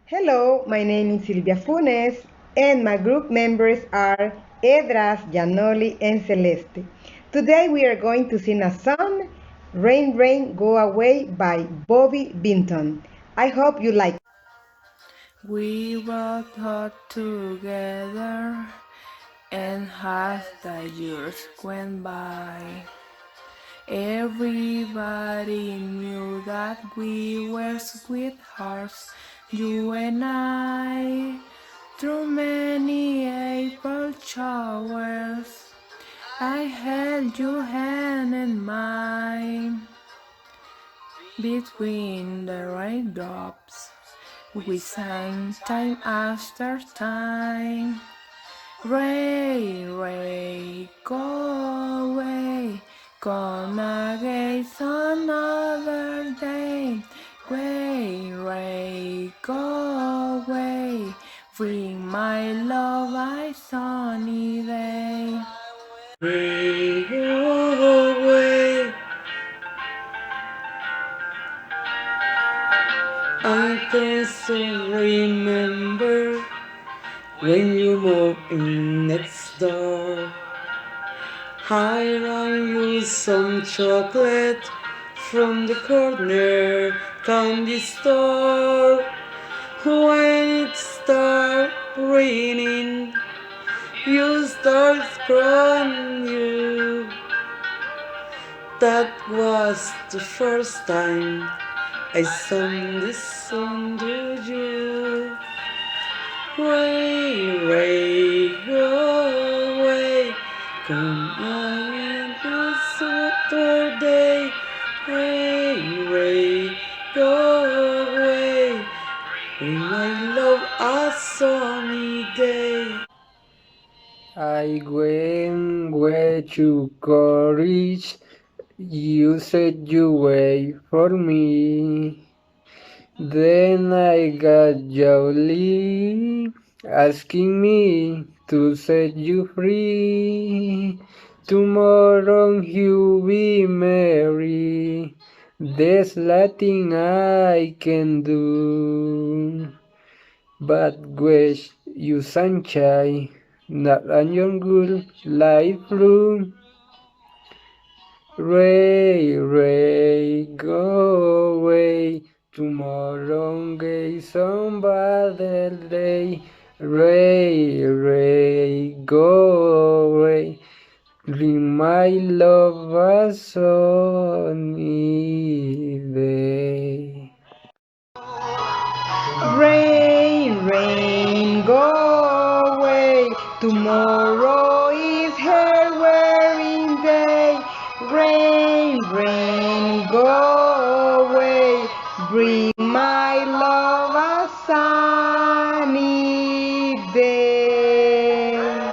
Hello, my name is Silvia Funes, and my group members are Edras, Yanoly, and Celeste. Today we are going to sing a song, Rain, Rain, Go Away by Bobby Vinton. I hope you like it. We both got together, and as the years went by, everybody knew that we were sweethearts, you and I. Through many April showers, I held your hand in mine. Between the raindrops, we sang time after time. Ray, Ray, go away, come again another day. Ray, Ray, go away, bring my love a sunny day. Ray, go away, I can still remember when you moved in next door. I ran you some chocolate from the corner candy store. When it started raining, you start crying. That was the first time I sang this song to you. Ray, Ray, go away, come again this Saturday. Ray, Ray, go away, bring my love a sunny day. I went way to college. You said you wait for me. Then I got Yanoly asking me to set you free. Tomorrow you be merry. There's nothing I can do. But wish you sunshine, not on your good life through. Ray, Ray, go away. Tomorrow is some better day. Ray, Ray, go away. Bring my love a sunny day. Rain, rain, go away. Tomorrow is her wearing day. Rain, rain, go away. Bring